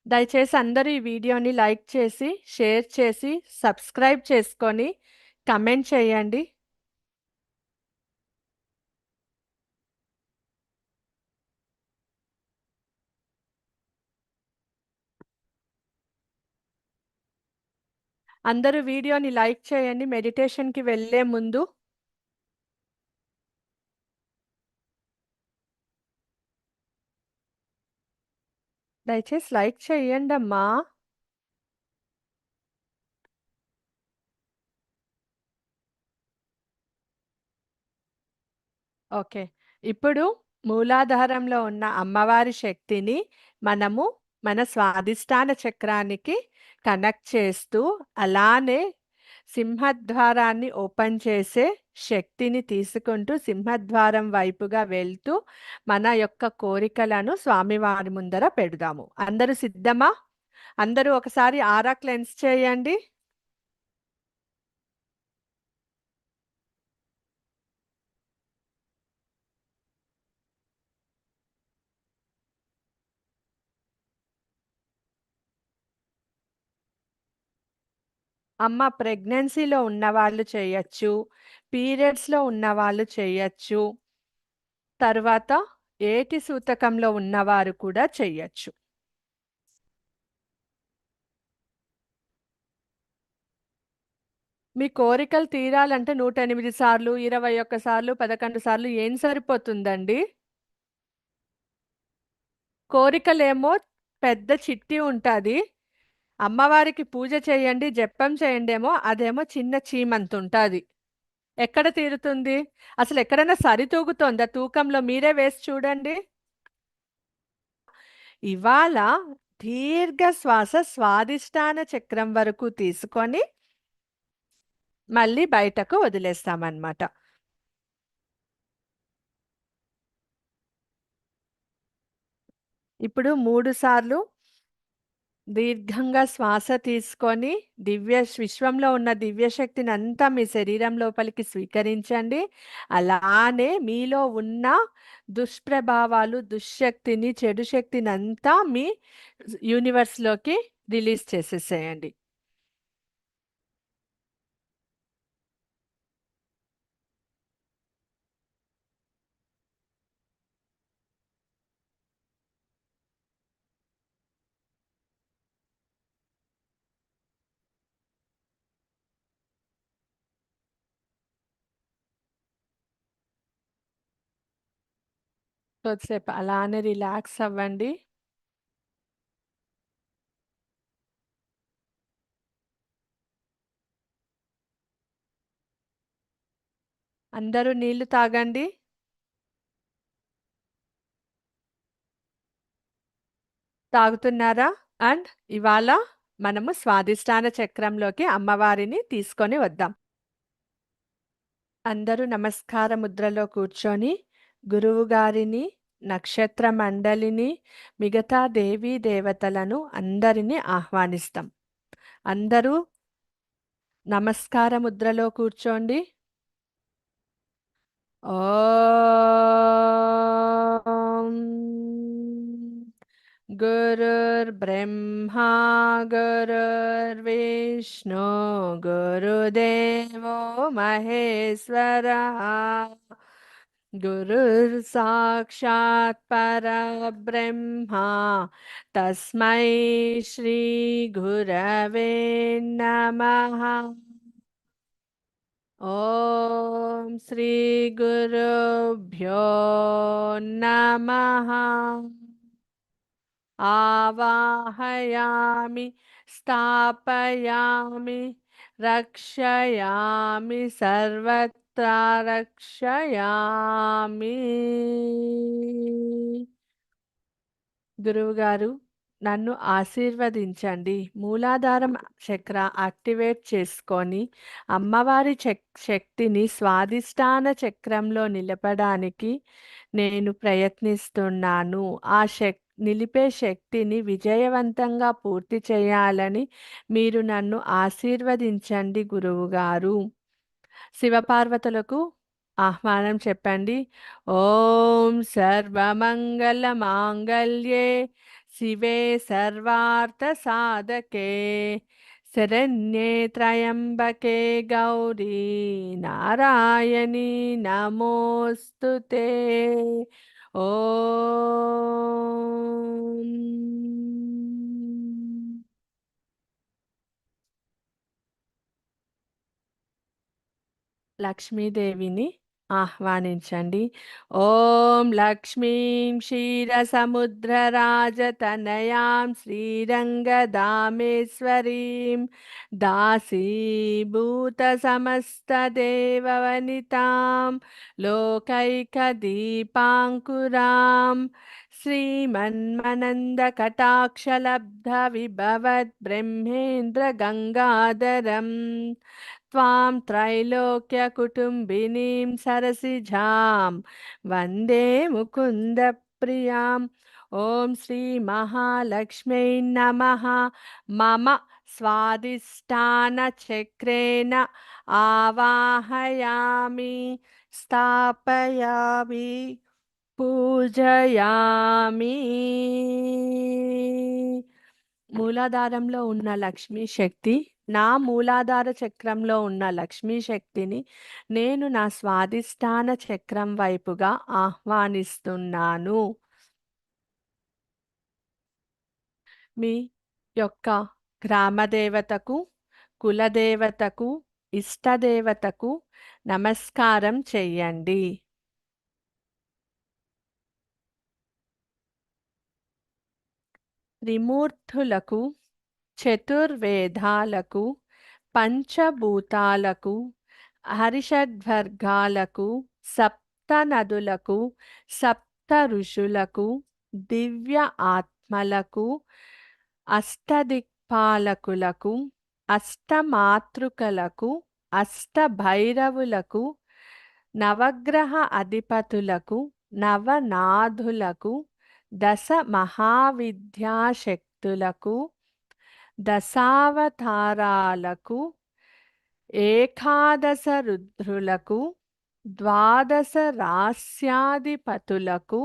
దయచేసి అందరూ ఈ వీడియోని లైక్ చేసి, షేర్ చేసి, సబ్స్క్రైబ్ చేసుకొని, కమెంట్ చేయండి. అందరూ వీడియోని లైక్ చేయండి మెడిటేషన్కి వెళ్ళే ముందు. దయచేసి లైక్ చేయండమ్మా. ఓకే. ఇప్పుడు మూలాధారంలో ఉన్న అమ్మవారి శక్తిని మనము మన స్వాదిష్టాన చక్రానికి కనెక్ట్ చేస్తూ, అలానే సింహద్వారాన్ని ఓపెన్ చేసే శక్తిని తీసుకుంటూ సింహద్వారం వైపుగా వెళ్తూ మన యొక్క కోరికలను స్వామివారి ముందర పెడదాము. అందరూ సిద్ధమా? అందరూ ఒకసారి ఆరా క్లెన్స్ చేయండి. అమ్మ, ప్రెగ్నెన్సీలో ఉన్నవాళ్ళు చేయొచ్చు, పీరియడ్స్లో ఉన్నవాళ్ళు చేయొచ్చు, తర్వాత ఏటి సూతకంలో ఉన్నవారు కూడా చెయ్యొచ్చు. మీ కోరికలు తీరాలంటే 108 సార్లు, 21 సార్లు, 11 సార్లు ఏం సరిపోతుందండి? కోరికలేమో పెద్ద చిట్టి ఉంటుంది. అమ్మవారికి పూజ చేయండి, జపం చేయండేమో అదేమో చిన్న చీమంత ఉంటుంది. ఎక్కడ తీరుతుంది? అసలు ఎక్కడైనా సరితూగుతోందా తూకంలో? మీరే వేసి చూడండి. ఇవాళ దీర్ఘ శ్వాస స్వాదిష్టాన చక్రం వరకు తీసుకొని మళ్ళీ బయటకు వదిలేస్తామన్నమాట. ఇప్పుడు 3 సార్లు దీర్ఘంగా శ్వాస తీసుకొని విశ్వంలో ఉన్న దివ్యశక్తిని అంతా మీ శరీరం లోపలికి స్వీకరించండి. అలానే మీలో ఉన్న దుష్ప్రభావాలు, దుశ్శక్తిని, చెడు శక్తిని అంతా మీ యూనివర్స్లోకి రిలీజ్ చేసేసేయండి. కొద్దిసేపు అలానే రిలాక్స్ అవ్వండి. అందరూ నీళ్లు తాగండి. తాగుతున్నారా? అండ్ ఇవాళ మనము స్వాదిష్టాన చక్రంలోకి అమ్మవారిని తీసుకొని వద్దాం. అందరూ నమస్కార ముద్రలో కూర్చొని గురువు గారిని, నక్షత్ర మండలిని, మిగతా దేవీ దేవతలను అందరినీ ఆహ్వానిస్తాం. అందరూ నమస్కార ముద్రలో కూర్చోండి. ఓం గురుర్బ్రహ్మా గురుర్విష్ణు గురుదేవో మహేశ్వరః గురుర్ సాక్షాత్ పరబ్రహ్మ తస్మై శ్రీ గురవే నమః. ఓం శ్రీ గురుభ్యో నమః. ఆవాహయామి, స్థాపయామి, రక్షయామి, సర్వత్రా రక్షయామి. గురువుగారు, నన్ను ఆశీర్వదించండి. మూలాధారం చక్ర యాక్టివేట్ చేసుకొని అమ్మవారి శక్తిని స్వాదిష్టాన చక్రంలో నిలపడానికి నేను ప్రయత్నిస్తున్నాను. ఆ నిలిపే శక్తిని విజయవంతంగా పూర్తి చేయాలని మీరు నన్ను ఆశీర్వదించండి గురువుగారు. శివపార్వతులకు ఆహ్వానం చెప్పండి. ఓం సర్వమంగళ మాంగళ్యే శివే సర్వార్థ సాధకే శరణ్యే త్రయంబకే గౌరీ నారాయణి నమోస్తుతే. ఓం లక్ష్మీదేవిని ఆహ్వానించండి. ఓం లక్ష్మీం క్షీరసముద్రరాజతనయాం శ్రీరంగదామేశ్వరీం దాసీభూతసమస్తదేవవనితాం లోకైకదీపాంకురాం శ్రీమన్మనందకటాక్షలబ్ధవిభవద్బ్రహ్మేంద్రగంగాధరం त्वां त्रैलोक्यकुटुम्बिनीं सरसिजां वन्दे मुकुन्दप्रियाम्. ॐ श्रीमहालक्ष्म्यै नमः. मम स्वादिष्ठानचक्रेण आवाहयामि, स्थापयामि, పూజయామి. మూలాధారంలో ఉన్న లక్ష్మీ శక్తి, నా మూలాధార చక్రంలో ఉన్న లక్ష్మీ శక్తిని నేను నా స్వాదిష్టాన చక్రం వైపుగా ఆహ్వానిస్తున్నాను. మీ యొక్క గ్రామదేవతకు, కులదేవతకు, ఇష్టదేవతకు నమస్కారం చెయ్యండి. త్రిమూర్తులకు, చతుర్వేదాలకు, పంచభూతాలకు, హరిషడ్వర్గాలకు, సప్త నదులకు, సప్త ఋషులకు, దివ్య ఆత్మలకు, అష్టదిక్పాలకులకు, అష్టమాతృకలకు, అష్టభైరవులకు, నవగ్రహ అధిపతులకు, నవనాథులకు, దశ మహావిద్యాశక్తులకు, దశావతారాలకు, ఏకాదశ రుద్రులకు, ద్వాదశ రాస్యాధిపతులకు,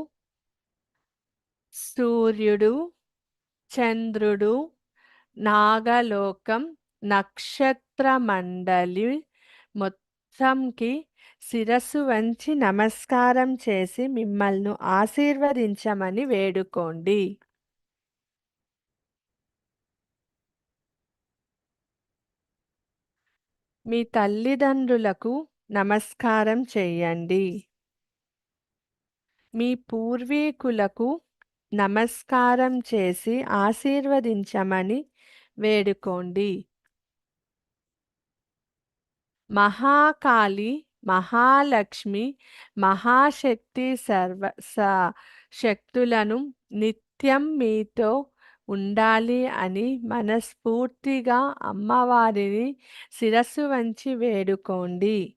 సూర్యుడు, చంద్రుడు, నాగలోకం, నక్షత్రమండలి మొత్తంకి శిరస్సు వంచి నమస్కారం చేసి మిమ్మల్ని ఆశీర్వదించమని వేడుకోండి. మీ తల్లిదండ్రులకు నమస్కారం చెయ్యండి. మీ పూర్వీకులకు నమస్కారం చేసి ఆశీర్వదించమని వేడుకోండి. మహాకాళి, మహాలక్ష్మి, మహాశక్తి శక్తులను నిత్యం మీతో ఉండాలి అని మనస్ఫూర్తిగా అమ్మవారిని శిరస్సు వంచి వేడుకోండి.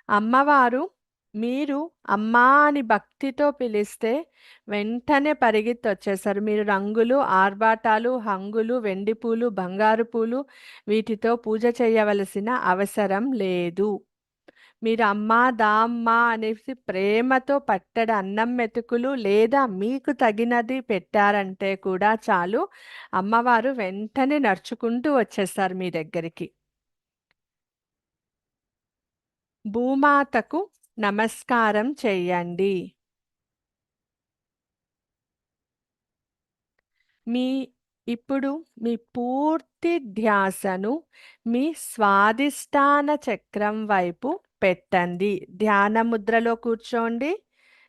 అమ్మవారు మీరు అమ్మా అని భక్తితో పిలిస్తే వెంటనే పరిగెత్తి వచ్చేసారు. మీరు రంగులు, ఆర్భాటాలు, హంగులు, వెండి పూలు, బంగారు పూలు వీటితో పూజ చేయవలసిన అవసరం లేదు. మీరు అమ్మా దామ్మా అనేసి ప్రేమతో పట్టడ అన్నం మెతుకులు లేదా మీకు తగినది పెట్టారంటే కూడా చాలు, అమ్మవారు వెంటనే నడుచుకుంటూ వచ్చేస్తారు మీ దగ్గరికి. భూమాతకు నమస్కారం చెయ్యండి. మీ ఇప్పుడు మీ పూర్తి ధ్యాసను మీ స్వాదిష్టాన చక్రం వైపు పెట్టండి. ధ్యాన ముద్రలో కూర్చోండి.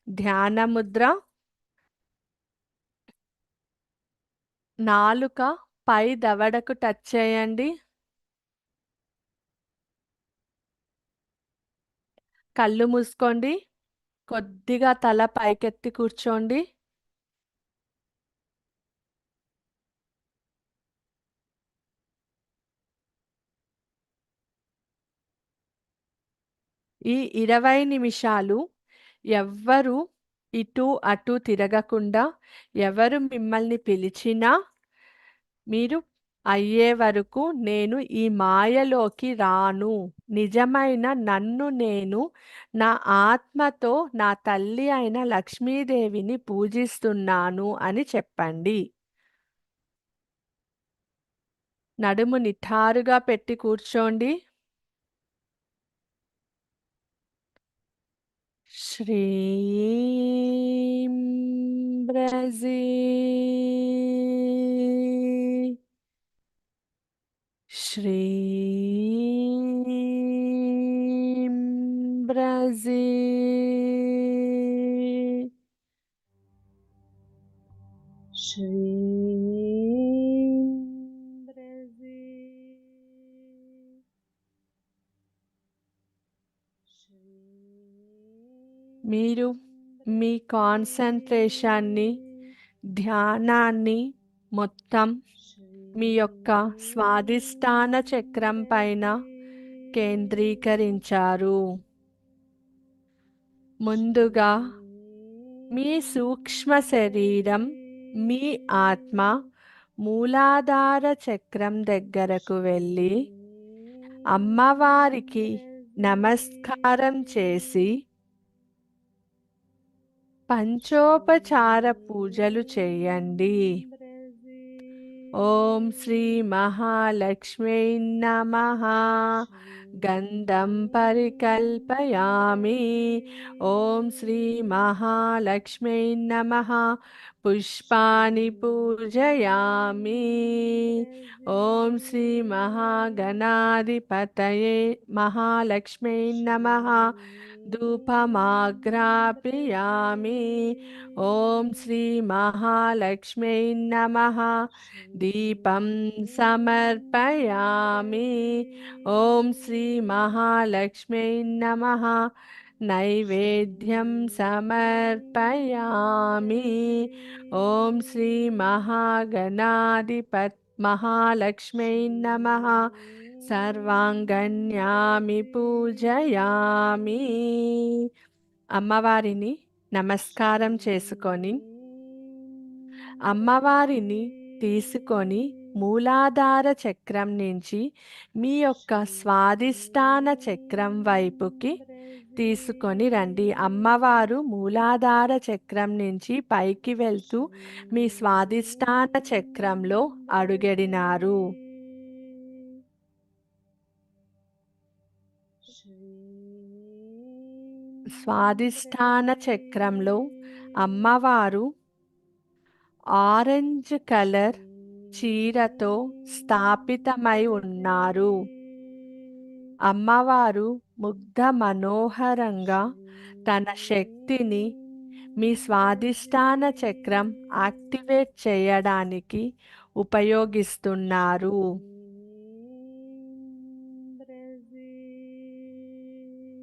ధ్యాన ముద్ర. నాలుక పై దవడకు టచ్ చేయండి. కళ్ళు మూసుకోండి. కొద్దిగా తల పైకెత్తి కూర్చోండి. ఈ 20 నిమిషాలు ఎవ్వరు ఇటు అటు తిరగకుండా, ఎవరు మిమ్మల్ని పిలిచినా మీరు అయ్యే వరకు నేను ఈ మాయలోకి రాను. నిజమైన నన్ను నేను నా ఆత్మతో నా తల్లి అయిన లక్ష్మీదేవిని పూజిస్తున్నాను అని చెప్పండి. నడుము నిఠారుగా పెట్టి కూర్చోండి. శ్రీం బ్రజీ శ్రీం బ్రజీ శ్రీం బ్రజీ మీరు మీ కాన్సంట్రేషన్ని ధ్యానాన్ని మొత్తం మీ యొక్క స్వాదిష్టాన చక్రం పైన కేంద్రీకరించారు. ముందుగా మీ సూక్ష్మ శరీరం, మీ ఆత్మ మూలాధార చక్రం దగ్గరకు వెళ్ళి అమ్మవారికి నమస్కారం చేసి పంచోపచార పూజలు చేయండి. ఓం శ్రీ మహాలక్ష్మీ నమః. గంధం పరికల్పయామి. ఓం శ్రీ మహాలక్ష్మీ నమః. పుష్పాని పూజయామి. ఓం శ్రీ మహాగణాధిపతయే మహాలక్ష్మీ నమః. ధూపమాగ్రాపయామి. ఓం శ్రీ మహాలక్ష్మీ నమః. దీపం సమర్పయామి. ఓం శ్రీ మహాలక్ష్మీ నమః. నైవేద్యం సమర్పయామి. ఓం శ్రీ మహాలక్ష్మీ నమః. సర్వాంగన్యామి పూజయామి. అమ్మవారిని నమస్కారం చేసుకొని అమ్మవారిని తీసుకొని మూలాధార చక్రం నుంచి మీ యొక్క స్వాదిష్టాన చక్రం వైపుకి తీసుకొని రండి. అమ్మవారు మూలాధార చక్రం నుంచి పైకి వెళ్తూ మీ స్వాదిష్టాన చక్రంలో అడుగెడినారు. స్వాదిష్టాన చక్రంలో అమ్మవారు ఆరెంజ్ కలర్ చీరతో స్థాపితమై ఉన్నారు. అమ్మవారు ముగ్ధ మనోహరంగా తన శక్తిని మీ స్వాదిష్టాన చక్రం యాక్టివేట్ చేయడానికి ఉపయోగిస్తున్నారు.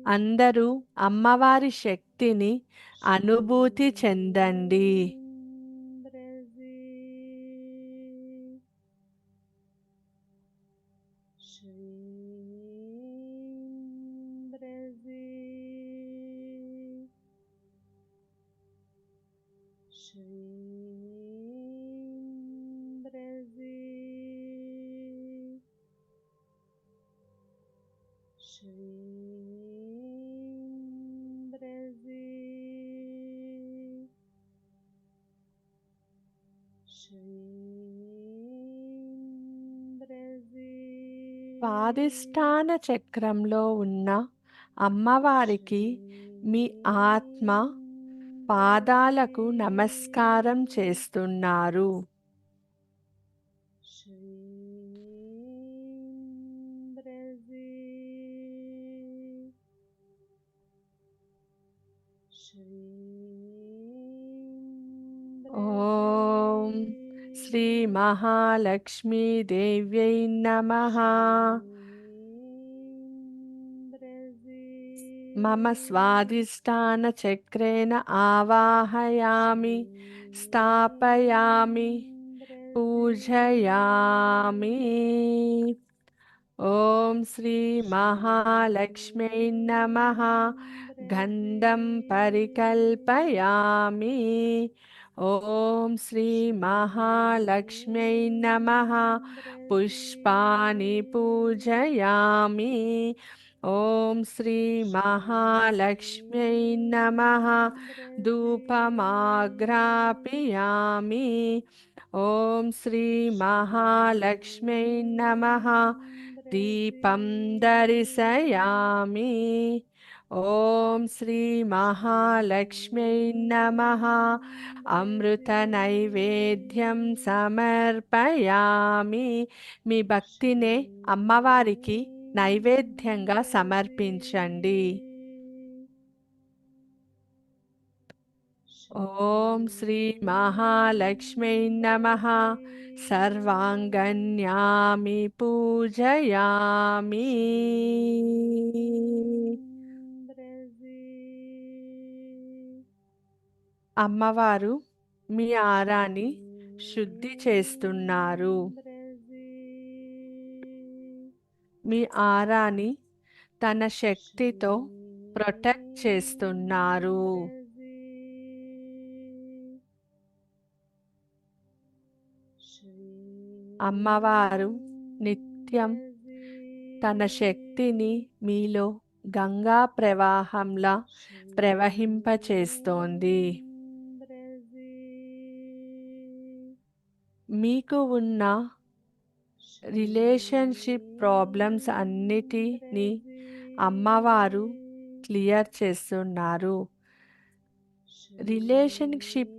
అందరూ అమ్మవారి శక్తిని అనుభూతి చెందండి. స్వాదిష్టాన చక్రంలో ఉన్న అమ్మవారికి మీ ఆత్మ పాదాలకు నమస్కారం చేస్తున్నారు. ఓం శ్రీ మహాలక్ష్మీ దేవ్యై నమః. మమ స్వాదిష్టాన చక్రేణ ఆవాహయామి, స్థాపయామి, పూజయామి. ఓం శ్రీ మహాలక్ష్మీ నమః. गन्धं परिकल्पयामि। ॐ श्रीमहालक्ष्म्यै नमः। पुष्पाणि पूजयामि। ॐ श्रीमहालक्ष्म्यै नमः। धूपमाघ्रापयामि। ॐ श्रीमहालक्ष्म्यै नमः। दीपं दर्शयामि। ॐ श्रीमहालक्ष्म्यै नमः। అమృతనైవేద్యం సమర్పయామి. మీ భక్తినే అమ్మవారికి నైవేద్యంగా సమర్పించండి. ఓం శ్రీ మహాలక్ష్మీ నమః. సర్వాంగన్యామి పూజయామి. అమ్మవారు మీ ఆరాని శుద్ధి చేస్తున్నారు. మీ ఆరాని తన శక్తితో ప్రొటెక్ట్ చేస్తున్నారు. అమ్మవారు నిత్యం తన శక్తిని మీలో గంగా ప్రవాహంలా ప్రవహింపచేస్తోంది. మీకు ఉన్న రిలేషన్షిప్ ప్రాబ్లమ్స్ అన్నిటినీ అమ్మవారు క్లియర్ చేస్తున్నారు. రిలేషన్షిప్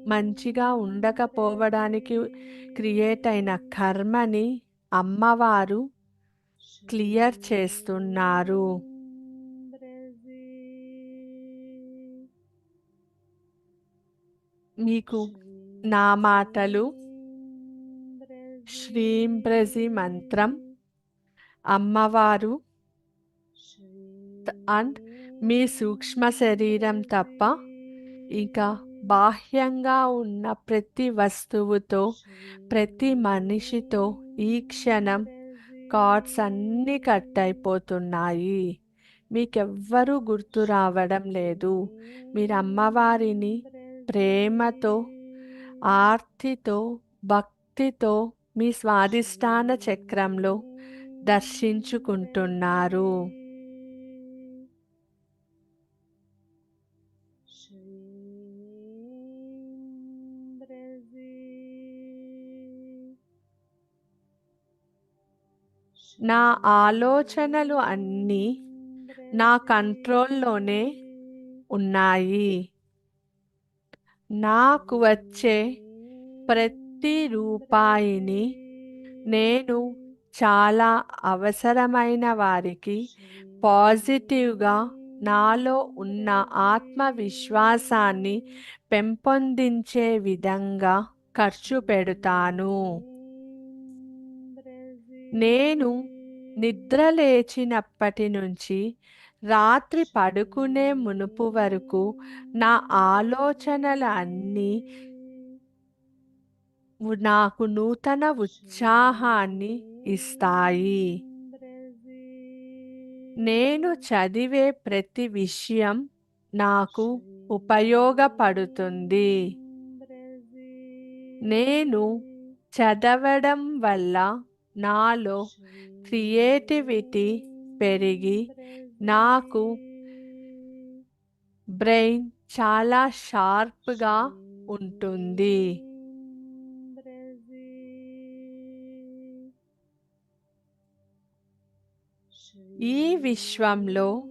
మంచిగా ఉండకపోవడానికి క్రియేట్ అయిన కర్మని అమ్మవారు క్లియర్ చేస్తున్నారు. మీకు నా మాటలు శ్రీం ప్రజి మంత్రం అమ్మవారు అండ్ మీ సూక్ష్మ శరీరం తప్ప ఇంకా బాహ్యంగా ఉన్న ప్రతి వస్తువుతో ప్రతి మనిషితో ఈ క్షణం కార్డ్స్ అన్నీ కట్ అయిపోతున్నాయి. మీకెవ్వరూ గుర్తు రావడం లేదు. మీరు అమ్మవారిని ప్రేమతో ఆర్తితో భక్తితో మీ స్వాదిష్టాన చక్రంలో దర్శించుకుంటున్నారు. నా ఆలోచనలు అన్నీ నా కంట్రోల్లోనే ఉన్నాయి. నాకు వచ్చే ప్రతి రూపాయిని నేను చాలా అవసరమైన వారికి పాజిటివ్గా నాలో ఉన్న ఆత్మవిశ్వాసాన్ని పెంపొందించే విధంగా ఖర్చు పెడతాను. నేను నిద్ర లేచినప్పటి నుంచి రాత్రి పడుకునే మునుపు వరకు నా ఆలోచనలు అన్నీ నాకు నూతన ఉత్సాహాన్ని ఇస్తాయి. నేను చదివే ప్రతి విషయం నాకు ఉపయోగపడుతుంది. నేను చదవడం వల్ల నాలో క్రియేటివిటీ పెరిగి నాకు బ్రెయిన్ చాలా షార్ప్గా ఉంటుంది. ఈ విశ్వంలో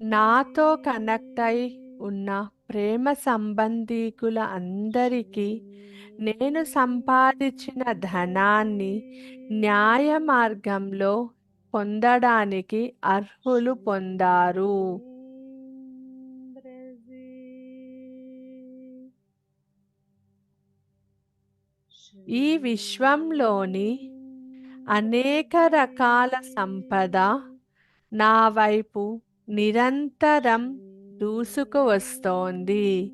నాతో కనెక్ట్ అయి ఉన్న ప్రేమ సంబంధీకుల అందరికీ నేను సంపాదించిన ధనాన్ని న్యాయ మార్గంలో పొందడానికి అర్హులు పొందారు. ఈ విశ్వంలోని అనేక రకాల సంపద నా వైపు నిరంతరం దూసుకు వస్తోంది.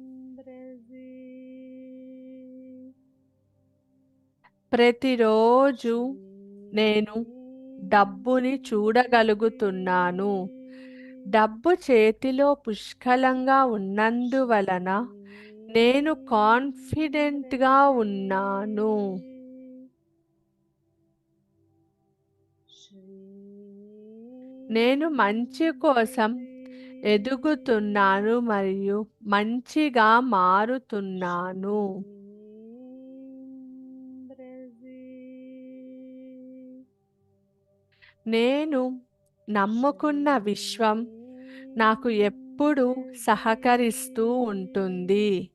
ప్రతిరోజు నేను డబ్బుని చూడగలుగుతున్నాను. డబ్బు చేతిలో పుష్కలంగా ఉన్నందువలన నేను కాన్ఫిడెంట్గా ఉన్నాను. నేను మంచి కోసం ఎదుగుతున్నాను మరియు మంచిగా మారుతున్నాను. నేను నమ్ముకున్న విశ్వం నాకు ఎప్పుడూ సహకరిస్తూ ఉంటుంది.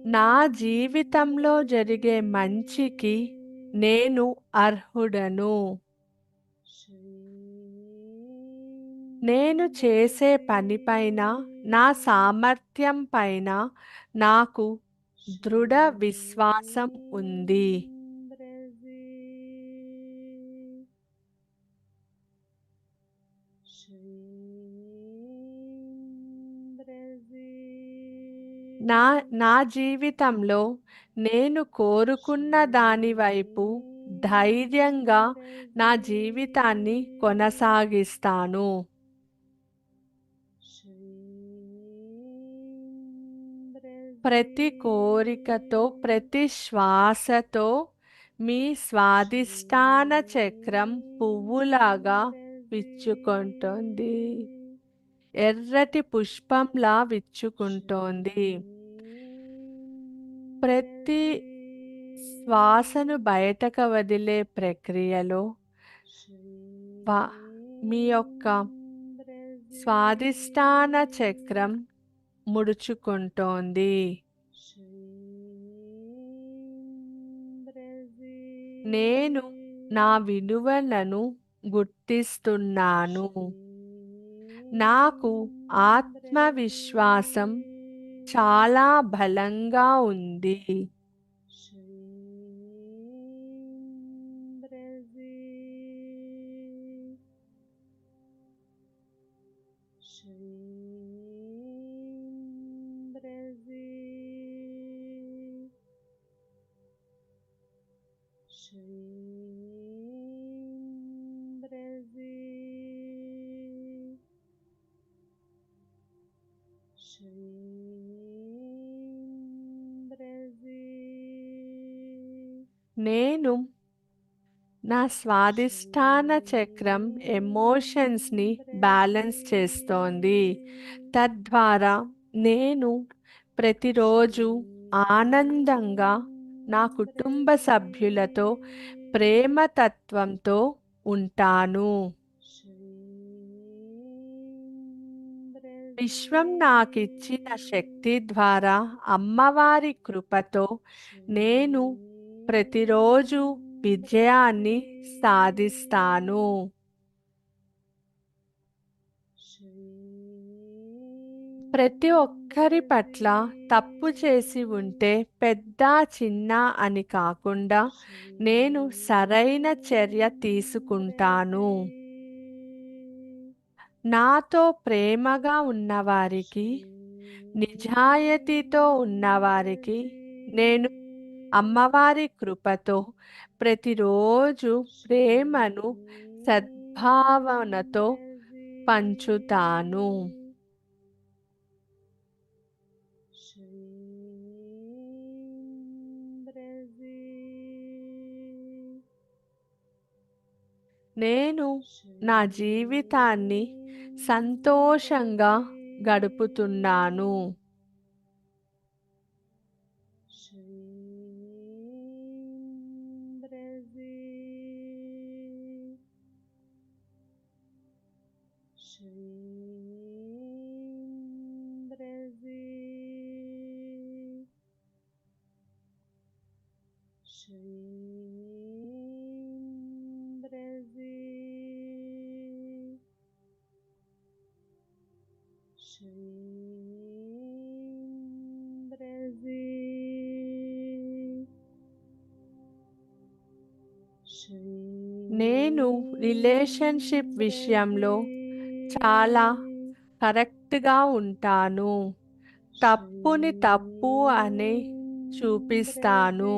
నా జీవితంలో జరిగే మంచికి నేను అర్హుడను. నేను చేసే పనిపైన, నా సామర్థ్యం పైన నాకు దృఢ విశ్వాసం ఉంది. నా జీవితంలో నేను కోరుకున్న దాని వైపు ధైర్యంగా నా జీవితాన్ని కొనసాగిస్తాను. ప్రతి కోరికతో, ప్రతి శ్వాసతో మీ స్వాదిష్టాన చక్రం పువ్వులాగా విచ్చుకుంటోంది. ఎర్రటి పుష్పంలా విచ్చుకుంటోంది. ప్రతి శ్వాసను బయటకు వదిలే ప్రక్రియలో మీ యొక్క స్వాదిష్టాన చక్రం ముడుచుకుంటోంది. నేను నా విలువలను గుర్తిస్తున్నాను. నాకు ఆత్మవిశ్వాసం చాలా బలంగా ఉంది. నేను నా స్వాదిష్టాన చక్రం ఎమోషన్స్ని బ్యాలెన్స్ చేస్తోంది. తద్వారా నేను ప్రతిరోజు ఆనందంగా నా కుటుంబ సభ్యులతో ప్రేమతత్వంతో ఉంటాను. విశ్వం నాకిచ్చిన శక్తి ద్వారా, అమ్మవారి కృపతో నేను ప్రతిరోజు విజయాన్ని సాధిస్తాను. ప్రతి ఒక్కరి పట్ల తప్పు చేసి ఉంటే పెద్ద చిన్న అని కాకుండా నేను సరైన చర్య తీసుకుంటాను. నాతో ప్రేమగా ఉన్నవారికి, నిజాయితీతో ఉన్నవారికి నేను అమ్మవారి కృపతో ప్రతిరోజు ప్రేమను, సద్భావనతో పంచుతాను. నేను నా జీవితాన్ని సంతోషంగా గడుపుతున్నాను. నేను రిలేషన్షిప్ విషయంలో చాలా కరెక్ట్గా ఉంటాను. తప్పుని తప్పు అని చూపిస్తాను.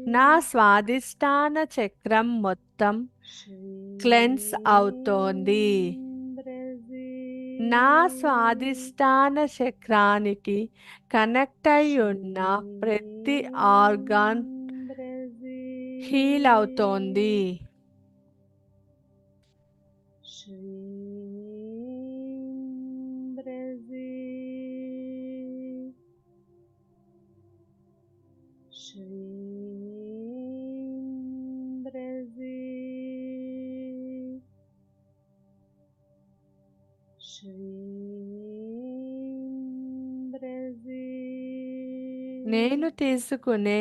నా స్వాదిష్టాన చక్రం మొత్తం క్లెన్స్ అవుతోంది. నా స్వాదిష్టాన చక్రానికి కనెక్ట్ అయి ఉన్న ప్రతి ఆర్గాన్ హీల్ అవుతోంది. నేను తీసుకునే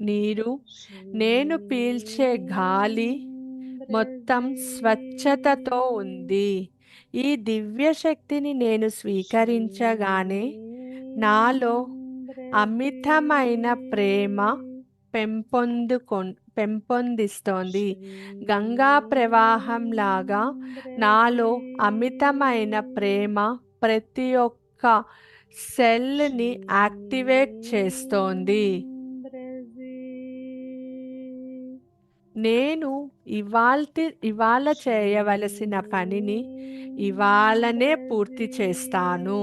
నీరు, నేను పీల్చే గాలి మొత్తం స్వచ్ఛతతో ఉంది. ఈ దివ్య శక్తిని నేను స్వీకరించగానే నాలో అమితమైన ప్రేమ పెంపొందిస్తోంది. గంగా ప్రవాహం లాగా నాలో అమితమైన ప్రేమ ప్రతి ఒక్క సెల్ని యాక్టివేట్ చేస్తోంది. నేను ఇవాళ చేయవలసిన పనిని ఇవాళనే పూర్తి చేస్తాను.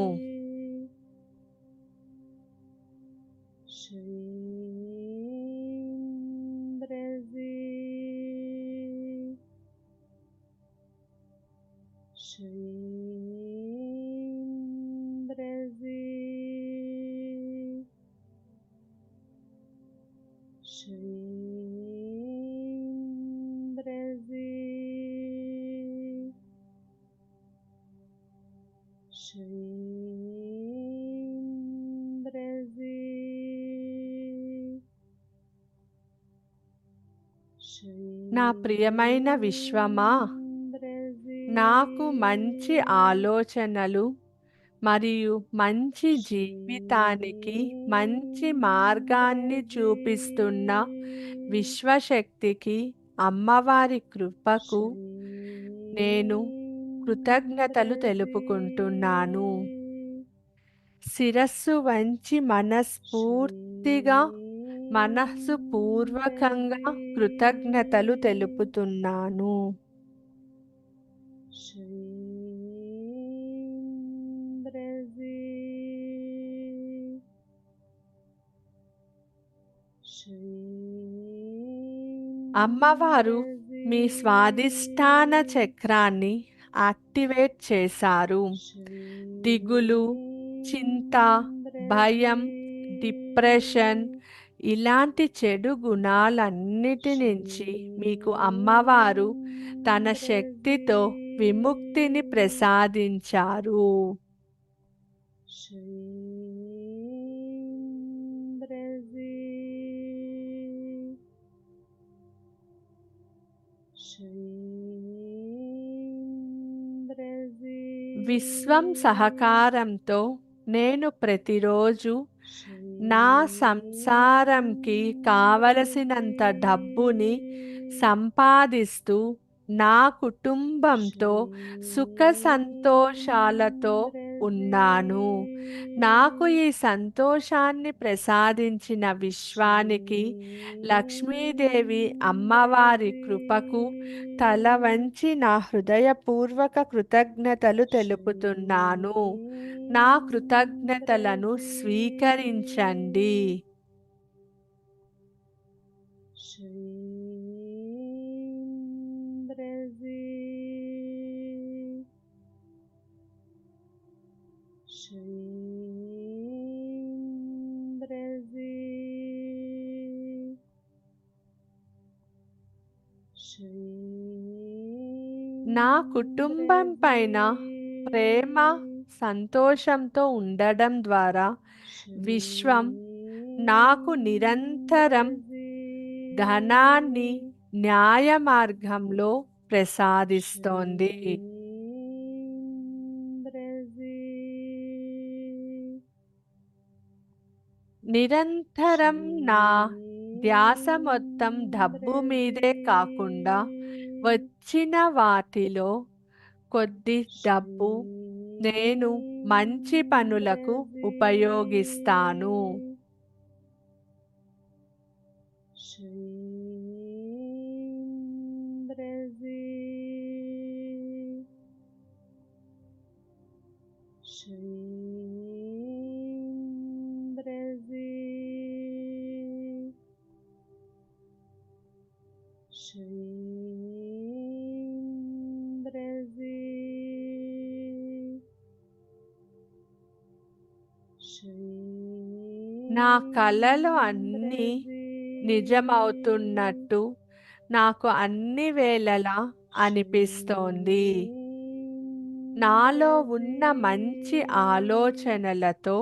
నా ప్రియమైన విశ్వమా, నాకు మంచి ఆలోచనలు మరియు మంచి జీవితానికి మంచి మార్గాన్ని చూపిస్తున్న విశ్వశక్తికి, అమ్మవారి కృపకు నేను కృతజ్ఞతలు తెలుపుకుంటున్నాను. శిరస్సు వంచి మనస్సుపూర్వకంగా కృతజ్ఞతలు తెలుపుతున్నాను. అమ్మవారు మీ స్వాదిష్టాన చక్రాన్ని యాక్టివేట్ చేశారు. దిగులు, చింత, భయం, డిప్రెషన్ ఇలాంటి చెడు గుణాలన్నిటి నుంచి మీకు అమ్మవారు తన శక్తితో విముక్తిని ప్రసాదించారు. విశ్వం సహకారంతో నేను ప్రతిరోజు నా సంసారంకి కావలసినంత డబ్బుని సంపాదిస్తూ నా కుటుంబంతో సుఖ సంతోషాలతో ఉన్నాను. నాకు ఈ సంతోషాన్ని ప్రసాదించిన విశ్వానికి, లక్ష్మీదేవి అమ్మవారి కృపకు తల వంచి నా హృదయపూర్వక కృతజ్ఞతలు తెలుపుతున్నాను. నా కృతజ్ఞతలను స్వీకరించండి. నా కుటుంబం పైన ప్రేమ, సంతోషంతో ఉండడం ద్వారా విశ్వం నాకు నిరంతరం ధనాన్ని న్యాయ మార్గంలో ప్రసాదిస్తోంది. నిరంతరం నా ధ్యాస మొత్తం డబ్బు మీదే కాకుండా వచ్చిన వాటిలో కొద్ది డబ్బు నేను మంచి పనులకు ఉపయోగిస్తాను. Shrindrazi, Shrindrazi, Shrindrazi, నా కలలు అన్నీ నిజమవుతున్నట్టు నాకు అన్ని వేళలా అనిపిస్తోంది. నాలో ఉన్న మంచి ఆలోచనలతో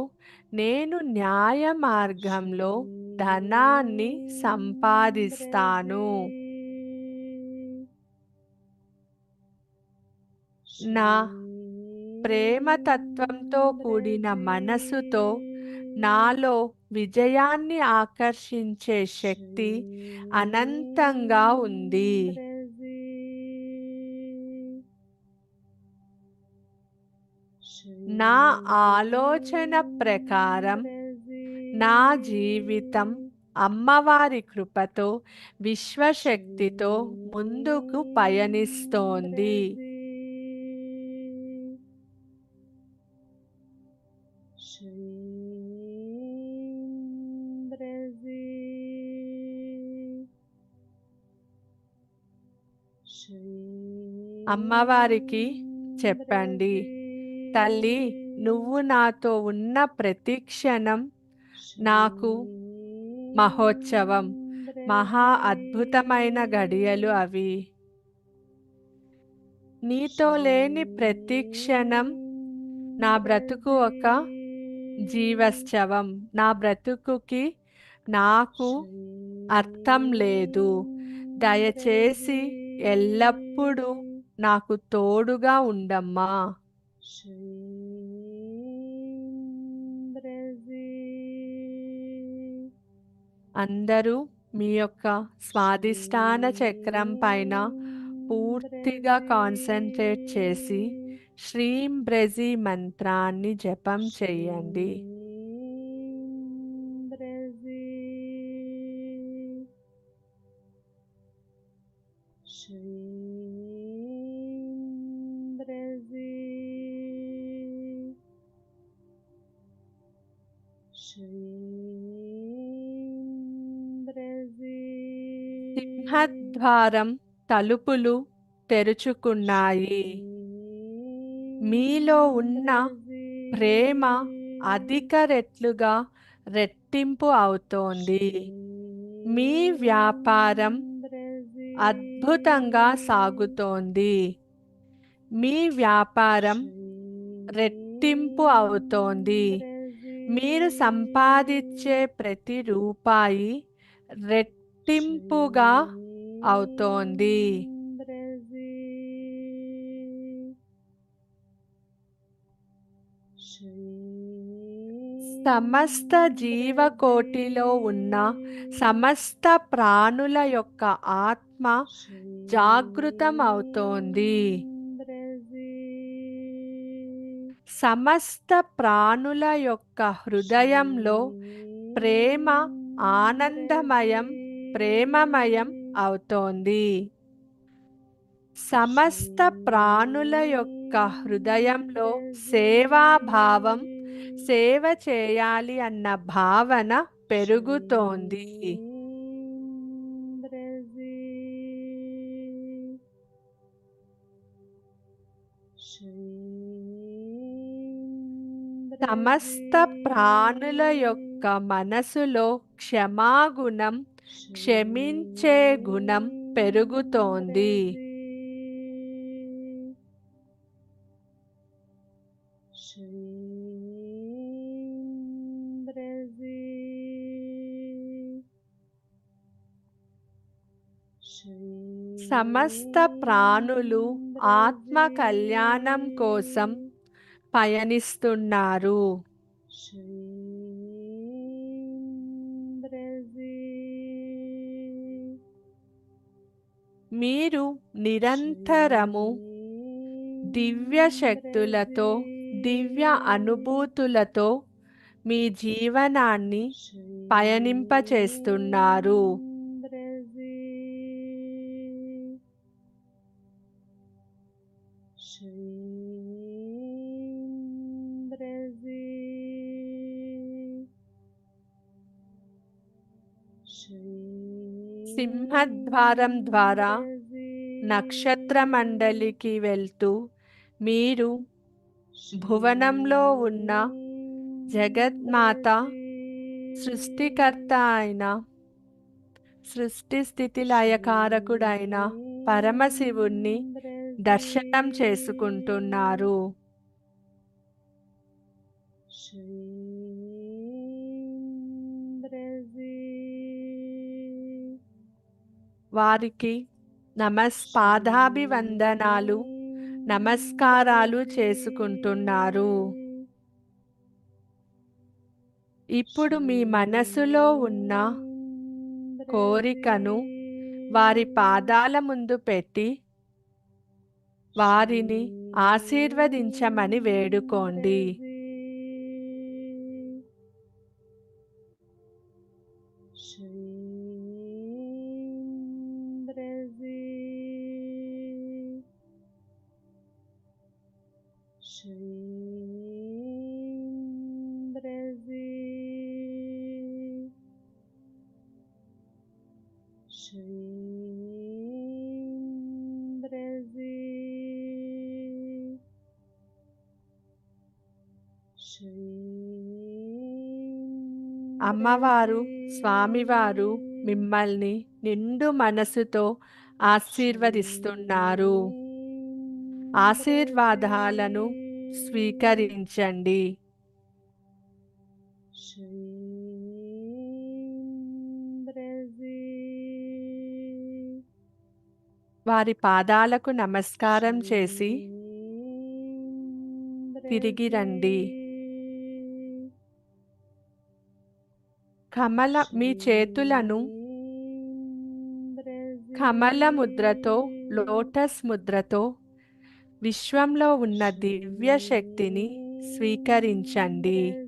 నేను న్యాయ మార్గంలో ధనాన్ని సంపాదిస్తాను. నా ప్రేమతత్వంతో కూడిన మనసుతో నాలో విజయాన్ని ఆకర్షించే శక్తి అనంతంగా ఉంది. నా ఆలోచన ప్రకారం నా జీవితం అమ్మవారి కృపతో విశ్వశక్తితో ముందుకు పయనిస్తోంది. అమ్మవారికి చెప్పండి, తల్లి, నువ్వు నాతో ఉన్న ప్రతి క్షణం నాకు మహోత్సవం, మహా అద్భుతమైన గడియలు అవి. నీతో లేని ప్రతి క్షణం నా బ్రతుకు ఒక జీవోత్సవం. నా బ్రతుకుకి నాకు అర్థం లేదు. దయచేసి ఎల్లప్పుడూ నాకు తోడుగా ఉండమ్మా. అందరూ మీ యొక్క స్వాదిష్టాన చక్రం పైన పూర్తిగా కాన్సన్ట్రేట్ చేసి శ్రీం బ్రెజి మంత్రాన్ని జపం చేయండి. సింహద్వారం తలుపులు తెరుచుకున్నాయి. మీలో ఉన్న ప్రేమ అధిక రెట్లుగా రెట్టింపు అవుతోంది. మీ వ్యాపారం అద్భుతంగా సాగుతోంది. మీ వ్యాపారం రెట్టింపు అవుతోంది. మీరు సంపాదించే ప్రతి రూపాయి రెట్టింపుగా అవుతోంది. సమస్త జీవకోటిలో ఉన్న సమస్త ప్రాణుల యొక్క ఆత్మ జాగృతం అవుతోంది. సమస్త ప్రాణుల యొక్క హృదయంలో ప్రేమ ఆనందమయం, ప్రేమమయం అవుతోంది. సమస్త ప్రాణుల యొక్క హృదయంలో సేవాభావం, సేవ చేయాలి అన్న భావన పెరుగుతోంది. సమస్త ప్రాణుల యొక్క మనసులో క్షమాగుణం, క్షమించే గుణం పెరుగుతోంది. సమస్త ప్రాణులు ఆత్మ కళ్యాణం కోసం పయనిస్తున్నారు. మీరు నిరంతరము దివ్య శక్తులతో, దివ్య అనుభూతులతో మీ జీవనాన్ని పయనింపచేస్తున్నారు. సింహద్వారం ద్వారా నక్షత్ర మండలికి వెళ్తూ మీరు భువనంలో ఉన్న జగన్మాత సృష్టికర్త అయిన సృష్టి స్థితి లయకారకుడైన పరమశివుణ్ణి దర్శనం చేసుకుంటున్నారు. వారికి పాదాభివందనాలు నమస్కారాలు చేసుకుంటున్నారు. ఇప్పుడు మీ మనసులో ఉన్న కోరికను వారి పాదాల ముందు పెట్టి వారిని ఆశీర్వదించమని వేడుకోండి. అమ్మవారు స్వామివారు మిమ్మల్ని నిండు మనసుతో ఆశీర్వదిస్తున్నారు. ఆశీర్వాదాలను స్వీకరించండి. వారి పాదాలకు నమస్కారం చేసి తిరిగి రండి. మీ చేతులను కమల ముద్రతో, లోటస్ ముద్రతో విశ్వంలో ఉన్న దివ్య శక్తిని స్వీకరించండి.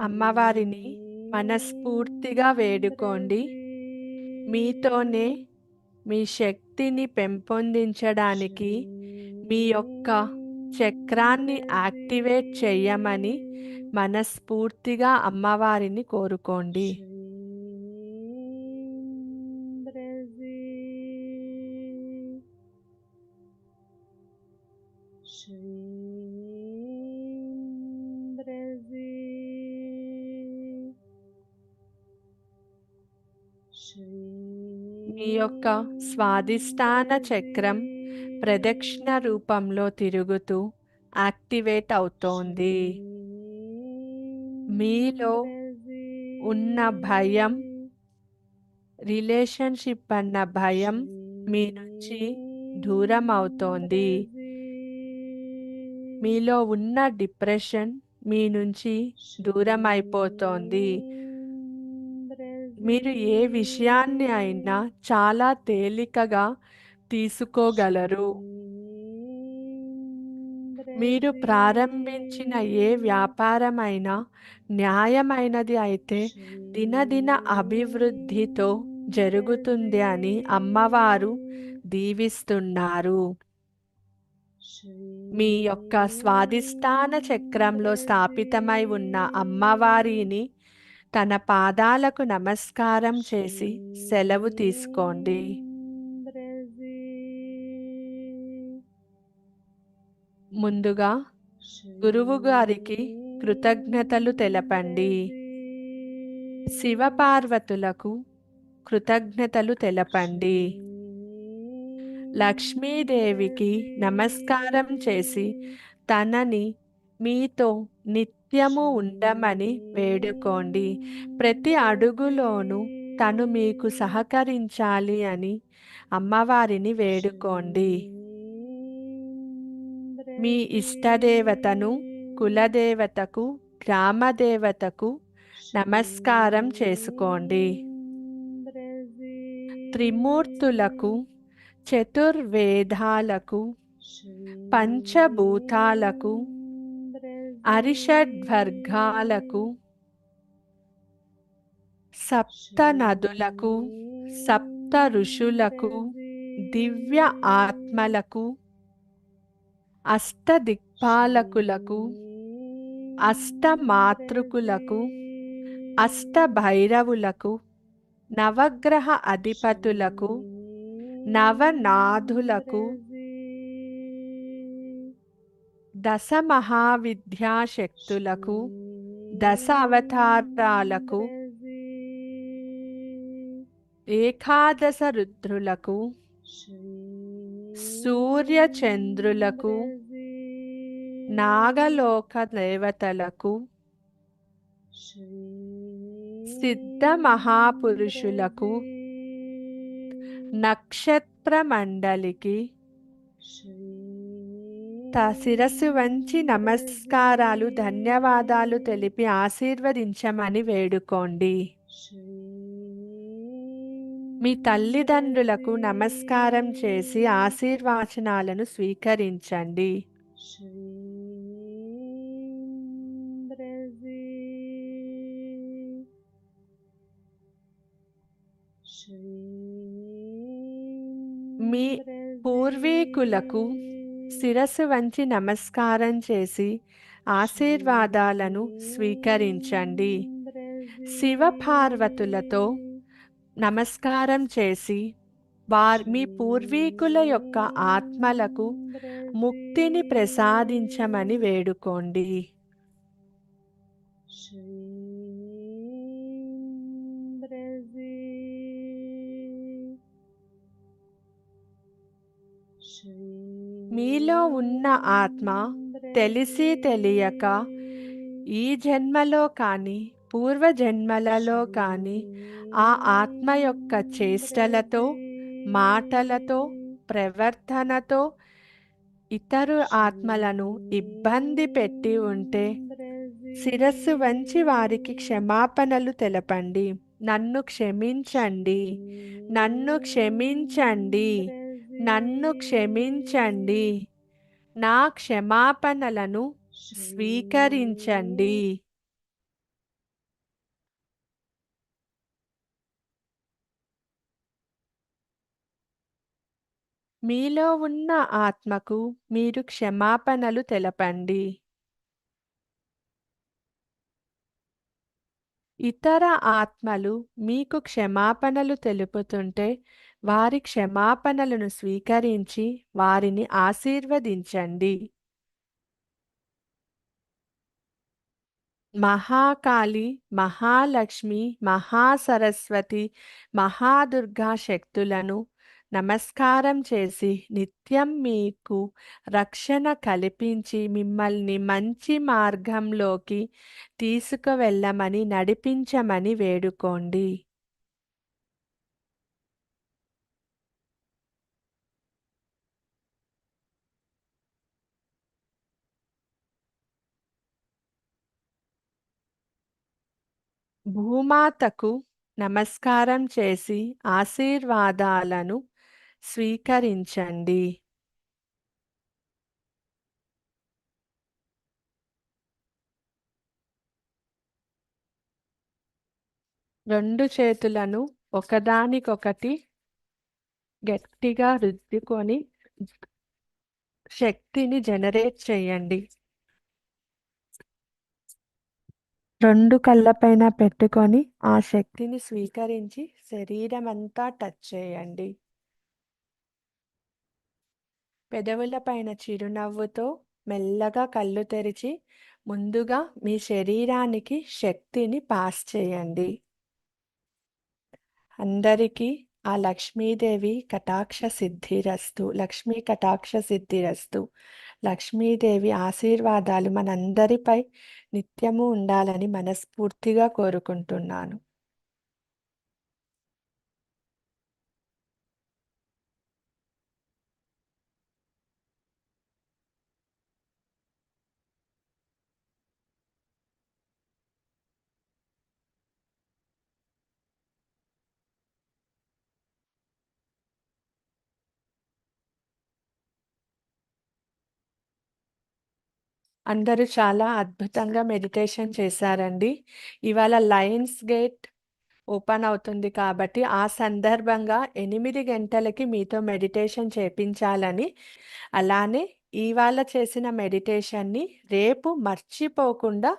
అమ్మవారిని మనస్ఫూర్తిగా వేడుకోండి. మీతోనే మీ శక్తిని పెంపొందించడానికి మీ యొక్క చక్రాన్ని యాక్టివేట్ చెయ్యమని మనస్ఫూర్తిగా అమ్మవారిని కోరుకోండి. మీ యొక్క స్వాదిష్టాన చక్రం ప్రదక్షిణ రూపంలో తిరుగుతూ యాక్టివేట్ అవుతోంది. మీలో ఉన్న భయం, రిలేషన్షిప్ అన్న భయం మీ నుంచి దూరం అవుతోంది. మీలో ఉన్న డిప్రెషన్ మీ నుంచి దూరం అయిపోతోంది. మీరు ఏ విషయాన్ని అయినా చాలా తేలికగా తీసుకోగలరు. మీరు ప్రారంభించిన ఏ వ్యాపారమైనా న్యాయమైనది అయితే దినదిన అభివృద్ధితో జరుగుతుంది అని అమ్మవారు దీవిస్తున్నారు. మీ యొక్క స్వాదిష్టాన చక్రంలో స్థాపితమై ఉన్న అమ్మవారిని తన పాదాలకు నమస్కారం చేసి సెలవు తీసుకోండి. ముందుగా గురువు గారికి కృతజ్ఞతలు తెలపండి. శివపార్వతులకు కృతజ్ఞతలు తెలపండి. లక్ష్మీదేవికి నమస్కారం చేసి తనని మీతో నిత్యము ఉండమని వేడుకోండి. ప్రతి అడుగులోనూ తను మీకు సహకరించాలి అని అమ్మవారిని వేడుకోండి. మీ ఇష్టదేవతను, కులదేవతకు, గ్రామదేవతకు నమస్కారం చేసుకోండి. త్రిమూర్తులకు, చతుర్వేదాలకు, పంచభూతాలకు, అరిషడ్వర్గాలకు, సప్త నదులకు, సప్త ఋషులకు, దివ్య ఆత్మలకు, అష్టదిక్పాలకులకు, అష్టమాతృకులకు, అష్టభైరవులకు, నవగ్రహ అధిపతులకు, నవనాథులకు, దశ మహావిద్యాశక్తులకు, దశ అవతారాలకు, ఏకాదశ రుద్రులకు, సూర్యచంద్రులకు, నాగలోక దేవతలకు, సిద్ధ మహాపురుషులకు, నక్షత్ర మండలికి శిరస్సు వంచి నమస్కారాలు, ధన్యవాదాలు తెలిపి ఆశీర్వదించమని వేడుకోండి. మీ తల్లిదండ్రులకు నమస్కారం చేసి ఆశీర్వచనాలను స్వీకరించండి. మీ పూర్వీకులకు శిరస్సు వంచి నమస్కారం చేసి ఆశీర్వాదాలను స్వీకరించండి. శివపార్వతులతో నమస్కారం చేసి మీ పూర్వీకుల యొక్క ఆత్మలకు ముక్తిని ప్రసాదించమని వేడుకోండి. మీలో ఉన్న ఆత్మ తెలిసి తెలియక ఈ జన్మలో కానీ పూర్వజన్మలలో కానీ ఆ ఆత్మ యొక్క చేష్టలతో, మాటలతో, ప్రవర్తనతో ఇతరు ఆత్మలను ఇబ్బంది పెట్టి ఉంటే శిరస్సు వంచి వారికి క్షమాపణలు తెలపండి. నన్ను క్షమించండి, నన్ను క్షమించండి, నన్ను క్షమించండి, నా క్షమాపణలను స్వీకరించండి. మీలో ఉన్న ఆత్మకు మీరు క్షమాపణలు తెలపండి. ఇతర ఆత్మలు మీకు క్షమాపణలు తెలుపుతుంటే వారి క్షమాపణలను స్వీకరించి వారిని ఆశీర్వదించండి. మహాకాళి, మహాలక్ష్మి, మహాసరస్వతి, మహాదుర్గా శక్తులను నమస్కారం చేసి నిత్యం మీకు రక్షణ కల్పించి మిమ్మల్ని మంచి మార్గంలోకి తీసుకువెళ్ళమని నడిపించమని వేడుకోండి. భూమాతకు నమస్కారం చేసి ఆశీర్వాదాలను స్వీకరించండి. రెండు చేతులను ఒకదానికొకటి గట్టిగా రుద్దుకొని శక్తిని జనరేట్ చేయండి. రెండు కళ్ళపైన పెట్టుకొని ఆ శక్తిని స్వీకరించి శరీరమంతా టచ్ చేయండి. పెదవులపైన చిరునవ్వుతో మెల్లగా కళ్ళు తెరిచి ముందుగా మీ శరీరానికి శక్తిని పాస్ చేయండి. అందరికీ ఆ లక్ష్మీదేవి కటాక్ష సిద్ధిరస్తు, లక్ష్మీ కటాక్ష సిద్ధిరస్తు. లక్ష్మీదేవి ఆశీర్వాదాలు మనందరిపై నిత్యము ఉండాలని మనస్ఫూర్తిగా కోరుకుంటున్నాను. అందరూ చాలా అద్భుతంగా మెడిటేషన్ చేశారండి. ఇవాళ లయన్స్ గేట్ ఓపెన్ అవుతుంది కాబట్టి ఆ సందర్భంగా 8 గంటలకి మీతో మెడిటేషన్ చేపించాలని, అలానే ఇవాళ చేసిన మెడిటేషన్ని రేపు మర్చిపోకుండా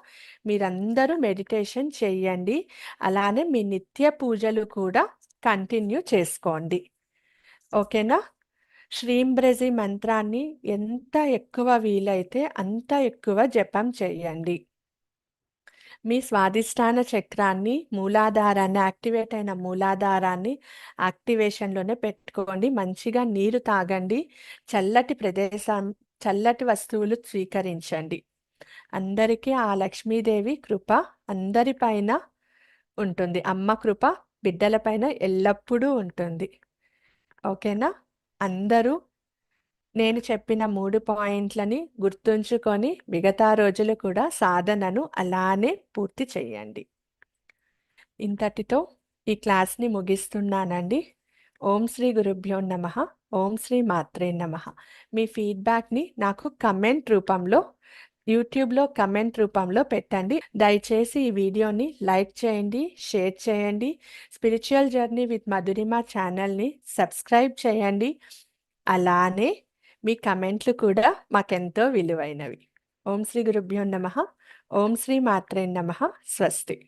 మీరందరూ మెడిటేషన్ చెయ్యండి. అలానే మీ నిత్య పూజలు కూడా కంటిన్యూ చేసుకోండి. ఓకేనా? శ్రీంబ్రజి మంత్రాన్ని ఎంత ఎక్కువ వీలైతే అంత ఎక్కువ జపం చేయండి. మీ స్వాదిష్టాన చక్రాన్ని, మూలాధారాన్ని, యాక్టివేట్ అయిన మూలాధారాన్ని యాక్టివేషన్లోనే పెట్టుకోండి. మంచిగా నీరు తాగండి. చల్లటి ప్రదేశం, చల్లటి వస్తువులు స్వీకరించండి. అందరికీ ఆ లక్ష్మీదేవి కృప అందరిపైన ఉంటుంది. అమ్మ కృప బిడ్డలపైన ఎల్లప్పుడూ ఉంటుంది. ఓకేనా? అందరూ నేను చెప్పిన 3 పాయింట్లని గుర్తుంచుకొని మిగతా రోజులు కూడా సాధనను అలానే పూర్తి చేయండి. ఇంతటితో ఈ క్లాస్ని ముగిస్తున్నానండి. ఓం శ్రీ గురుభ్యో నమః. ఓం శ్రీ మాత్రే నమః. మీ ఫీడ్బ్యాక్ని నాకు కమెంట్ రూపంలో యూట్యూబ్లో కమెంట్ రూపంలో పెట్టండి. దయచేసి ఈ వీడియోని లైక్ చేయండి, షేర్ చేయండి. స్పిరిచువల్ జర్నీ విత్ మధురిమ ఛానల్ని సబ్స్క్రైబ్ చేయండి. అలానే మీ కమెంట్లు కూడా మాకెంతో విలువైనవి. ఓం శ్రీ గురుభ్యో నమః. ఓం శ్రీ మాత్రే నమః. స్వస్తి.